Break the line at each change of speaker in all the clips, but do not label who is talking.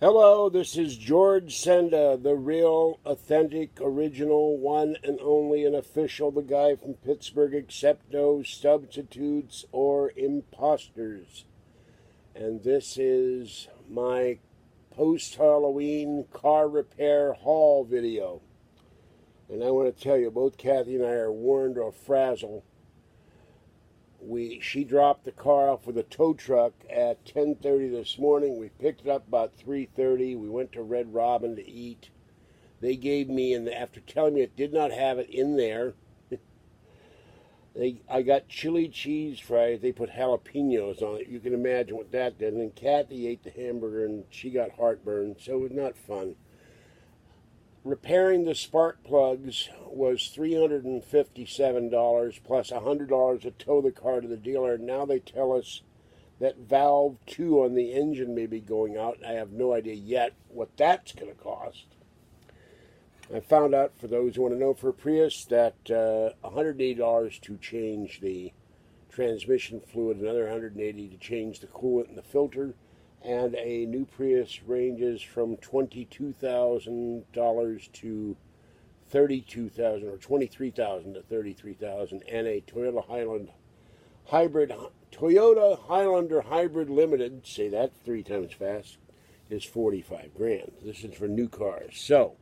Hello, this is George Senda, the real, authentic, original, one and only and official, the guy from Pittsburgh, accept no substitutes or imposters. And this is my post-Halloween car repair haul video. And I want to tell you, both Kathy and I are warned or frazzled. She dropped the car off with a tow truck at 10:30 this morning. We picked it up about 3:30. We went to Red Robin to eat. They gave me, and after telling me it did not have it in there, I got chili cheese fries. They put jalapenos on it. You can imagine what that did. And then Kathy ate the hamburger, and she got heartburn, so it was not fun. Repairing the spark plugs was $357 plus $100 to tow the car to the dealer. Now they tell us that valve 2 on the engine may be going out. I have no idea yet what that's going to cost. I found out, for those who want to know, for a Prius that $180 to change the transmission fluid, another $180 to change the coolant and the filter. And a new Prius ranges from $22,000 to $32,000, or $23,000 to $33,000, and a Toyota Highlander Hybrid Limited, say that 3 times fast, is $45,000. This is for new cars. So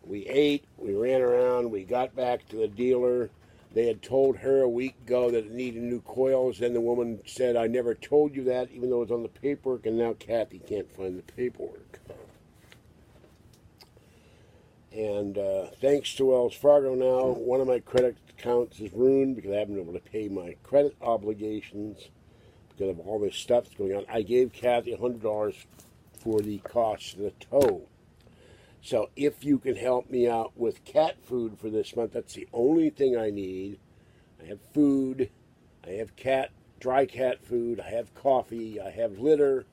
we ate, we ran around, we got back to the dealer. They had told her a week ago that it needed new coils. Then the woman said, I never told you that, even though it was on the paperwork, and now Kathy can't find the paperwork. And thanks to Wells Fargo now, one of my credit accounts is ruined because I haven't been able to pay my credit obligations because of all this stuff that's going on. I gave Kathy $100 for the cost of the tow. So if you can help me out with cat food for this month, that's the only thing I need. I have food, I have dry cat food, I have coffee, I have litter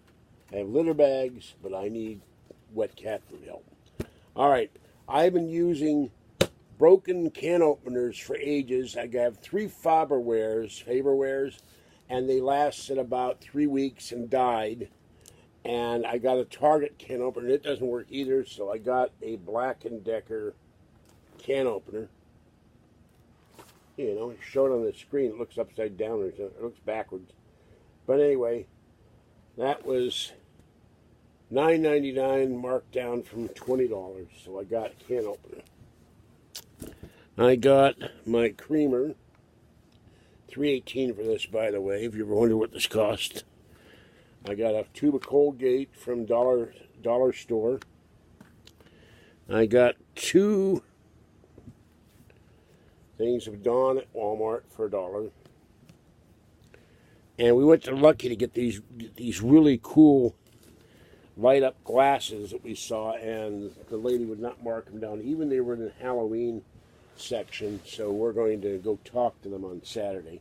bags, but I need wet cat food help. All right, I've been using broken can openers for ages. I have 3 Faberwares, and they lasted about 3 weeks and died. And I got a Target can opener, and it doesn't work either, so I got a Black & Decker can opener. You know, it's shown on the screen. It looks upside down, or it looks backwards. But anyway, that was $9.99 marked down from $20, so I got a can opener. I got my creamer, $3.18 for this, by the way, if you ever wonder what this cost. I got a tube of Colgate from Dollar Store. I got 2 things of Dawn at Walmart for $1. And we went to Lucky to get these really cool light-up glasses that we saw, and the lady would not mark them down. Even they were in the Halloween section, so we're going to go talk to them on Saturday.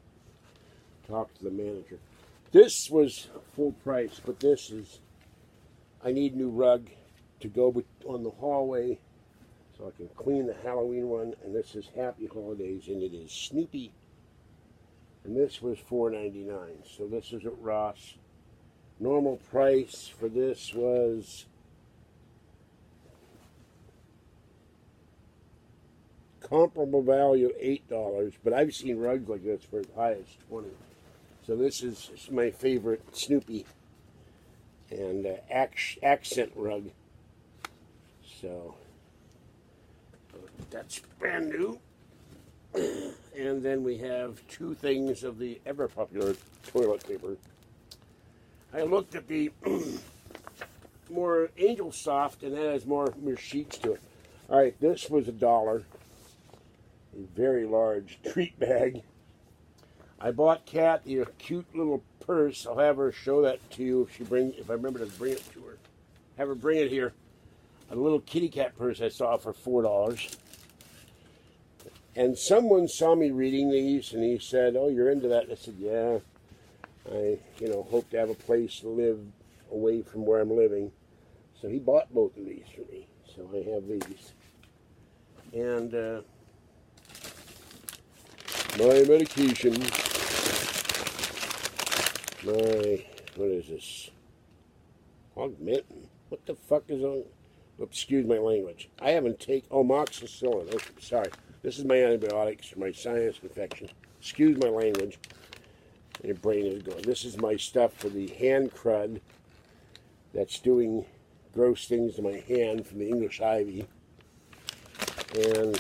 Talk to the manager. This was full price, but this is, I need a new rug to go on the hallway so I can clean the Halloween one. And this is Happy Holidays, and it is Snoopy. And this was $4.99. So this is at Ross. Normal price for this was comparable value $8, but I've seen rugs like this for as high as $20. So this is my favorite Snoopy and accent rug. So that's brand new. And then we have 2 things of the ever popular toilet paper. I looked at the more Angel Soft, and that has more sheets to it. All right, this was $1. A very large treat bag. I bought Kathy a cute little purse. I'll have her show that to you if I remember to bring it to her. Have her bring it here. A little kitty cat purse I saw for $4. And someone saw me reading these, and he said, "Oh, you're into that?" And I said, "Yeah. I, hope to have a place to live away from where I'm living." So he bought both of these for me. So I have these. And my medication. What is this? Augmentin. What the fuck is on? Excuse my language. I haven't taken amoxicillin. Oh, sorry. This is my antibiotics for my sinus infection. Excuse my language. Your brain is going. This is my stuff for the hand crud that's doing gross things to my hand from the English ivy. And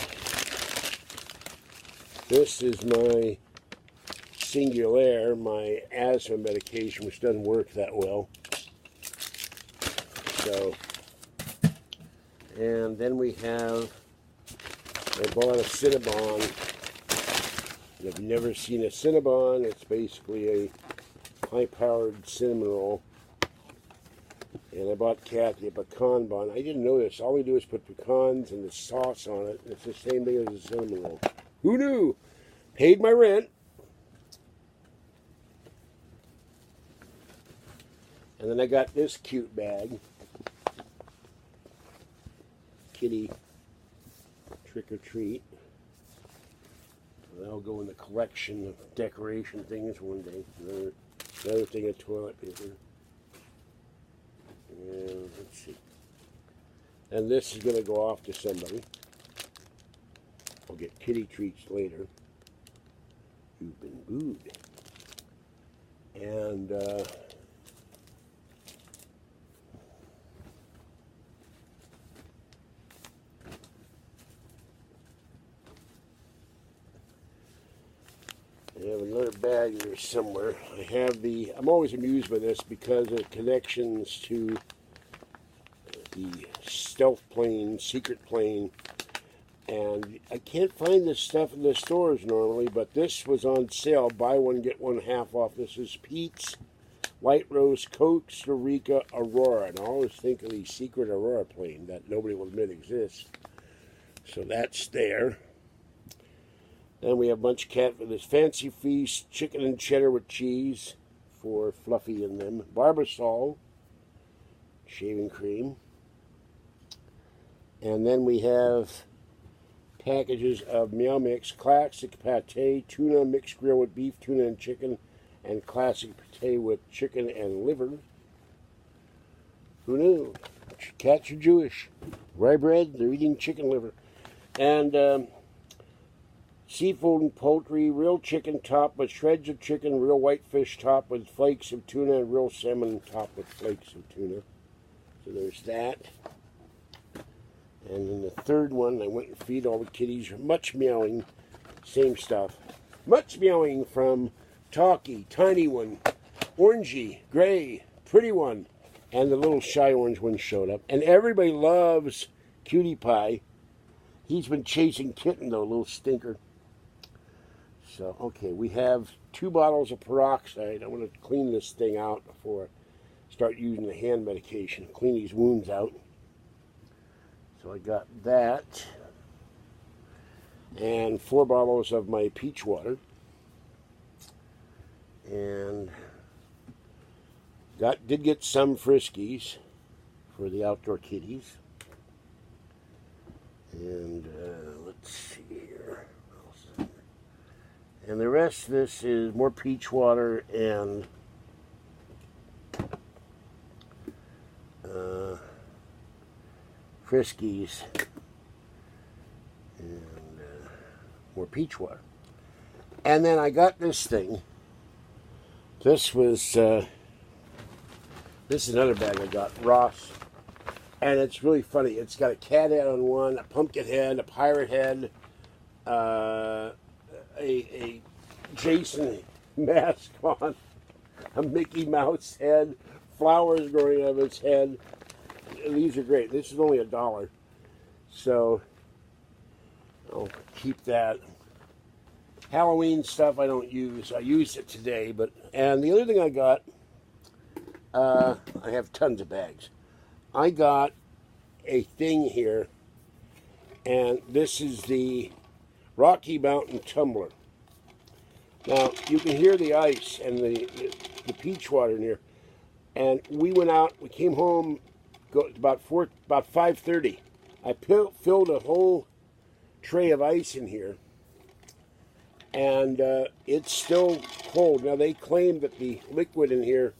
this is my Singulair, my asthma medication, which doesn't work that well. So, and then we have, I bought a Cinnabon. If you've never seen a Cinnabon, it's basically a high-powered cinnamon roll. And I bought Kathy a pecan bun. I didn't know this. All we do is put pecans and the sauce on it. It's the same thing as a cinnamon roll. Who knew? Paid my rent. And then I got this cute bag. Kitty trick or treat. That'll go in the collection of decoration things one day. Another thing of toilet paper. And let's see. And this is going to go off to somebody. I'll get kitty treats later. You've been booed. And I have another bag here somewhere. I have the, I'm always amused by this because of connections to the stealth plane, secret plane, and I can't find this stuff in the stores normally, but this was on sale, buy one, get one half off. This is Pete's White Rose Costa Rica Aurora, and I always think of the secret Aurora plane that nobody will admit exists. So that's there. Then we have a bunch of cat for this Fancy Feast, chicken and cheddar with cheese for Fluffy and them. Barbasol, shaving cream. And then we have packages of Meow Mix, classic pate, tuna mixed grill with beef, tuna and chicken, and classic pate with chicken and liver. Who knew? Cats are Jewish. Rye bread, they're eating chicken liver. And seafood and poultry, real chicken topped with shreds of chicken, real whitefish topped with flakes of tuna, and real salmon topped with flakes of tuna. So there's that. And then the third one, I went and feed all the kitties. Much meowing, same stuff. Much meowing from Talkie, tiny one, orangey, gray, pretty one, and the little shy orange one showed up. And everybody loves Cutie Pie. He's been chasing Kitten though, little stinker. So, okay, we have 2 bottles of peroxide. I want to clean this thing out before I start using the hand medication. Clean these wounds out. So I got that. And 4 bottles of my peach water. And did get some Friskies for the outdoor kitties. And let's see here. And the rest of this is more peach water and Friskies and more peach water. And then I got this thing. This was, this is another bag I got, Ross. And it's really funny. It's got a cat head on one, a pumpkin head, a pirate head, a Jason mask on, a Mickey Mouse head, flowers growing out of its head. These are great. This is only $1. So I'll keep that. Halloween stuff I don't use. I used it today, but, and the other thing I got, I have tons of bags. I got a thing here, and this is the Rocky Mountain Tumbler. Now, you can hear the ice and the peach water in here. And we went out, we came home about 5:30. I filled a whole tray of ice in here. And it's still cold. Now, they claim that the liquid in here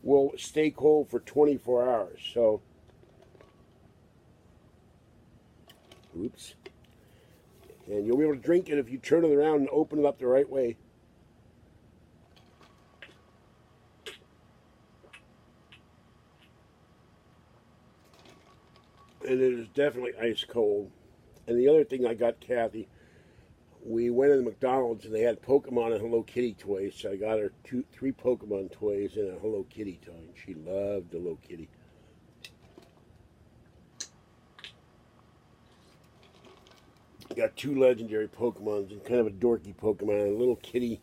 will stay cold for 24 hours. So, oops. And you'll be able to drink it if you turn it around and open it up the right way. And it is definitely ice cold. And the other thing I got Kathy, we went to the McDonald's and they had Pokemon and Hello Kitty toys. So I got her 3 Pokemon toys and a Hello Kitty toy. And she loved the Hello Kitty. Got 2 legendary Pokemons and kind of a dorky Pokemon and a little kitty,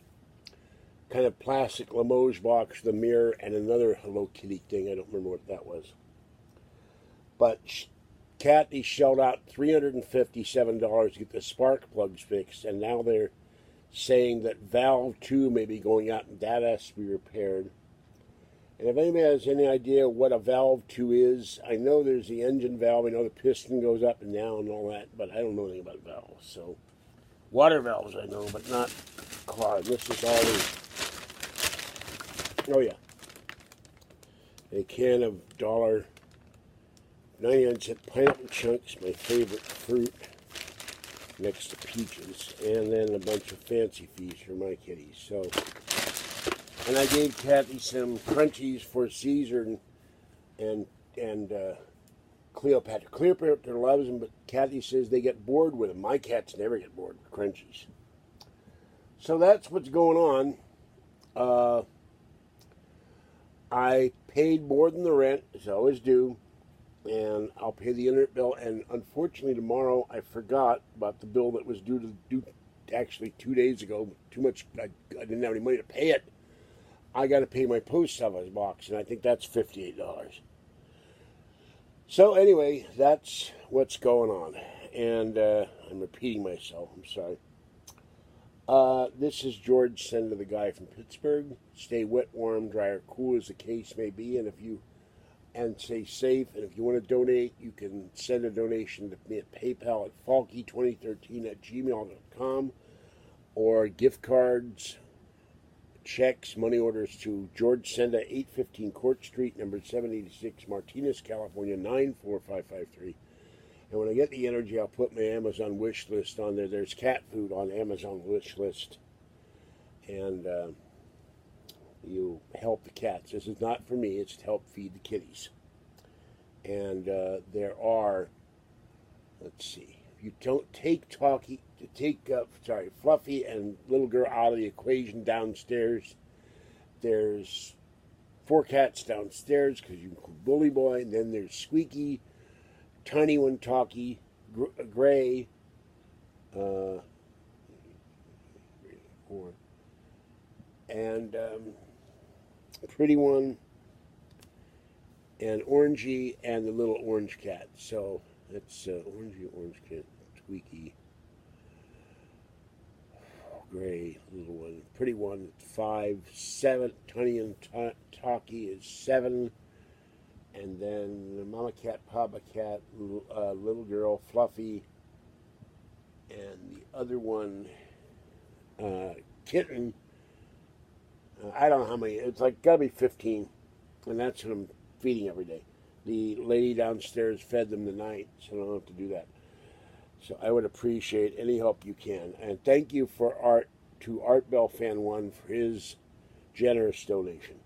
kind of plastic Limoges box with a mirror and another Hello Kitty thing. I don't remember what that was. But Kathy shelled out $357 to get the spark plugs fixed, and now they're saying that valve 2 may be going out and that has to be repaired. And if anybody has any idea what a valve 2 is, I know there's the engine valve, I know the piston goes up and down and all that, but I don't know anything about valves. So, water valves I know, but not car. This is all the, oh yeah, a can of $1.99 pineapple chunks, my favorite fruit, next to peaches, and then a bunch of fancy fees for my kitties. So, and I gave Kathy some crunchies for Caesar and Cleopatra. Cleopatra loves them, but Kathy says they get bored with them. My cats never get bored with crunchies. So that's what's going on. I paid more than the rent, as I always do, and I'll pay the internet bill. And unfortunately, tomorrow I forgot about the bill that was due actually 2 days ago. Too much. I didn't have any money to pay it. I got to pay my post office box, and I think that's $58. So anyway, that's what's going on. And I'm repeating myself. I'm sorry. This is George Sender, the guy from Pittsburgh. Stay wet, warm, dry, or cool as the case may be. And stay safe. And if you want to donate, you can send a donation to me at PayPal at falky2013@gmail.com, or gift cards, checks, money orders to George Senda, 815 Court Street, number 786, Martinez, California, 94553. And when I get the energy, I'll put my Amazon wish list on there. There's cat food on Amazon wish list. And you help the cats. This is not for me. It's to help feed the kitties. And there are, let's see, if you don't take Fluffy and little girl out of the equation downstairs, there's 4 cats downstairs because you include Bully Boy, and then there's Squeaky, Tiny One, Talkie, Gray, and Pretty One, and Orangey, and the little orange cat. So that's Orangey, orange cat, Squeaky, Gray, little one, Pretty One, 5, 7, Tiny and Talkie is 7, and then the Mama Cat, Papa Cat, little girl, Fluffy, and the other one, Kitten. I don't know how many. It's like gotta be 15, and that's what I'm feeding every day. The lady downstairs fed them tonight, so I don't have to do that. So I would appreciate any help you can. And thank you to Art Bell Fan 1 for his generous donation.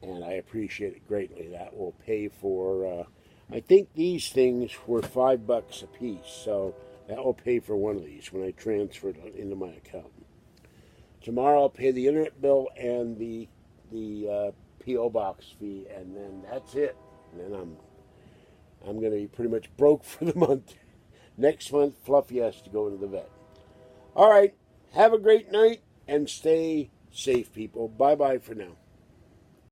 And I appreciate it greatly. That will pay for, I think these things were $5 a piece. So that will pay for one of these when I transfer it into my account. Tomorrow I'll pay the internet bill and the P.O. box fee, and then that's it. And then I'm going to be pretty much broke for the month. Next month, Fluffy has to go to the vet. All right. Have a great night and stay safe, people. Bye-bye for now.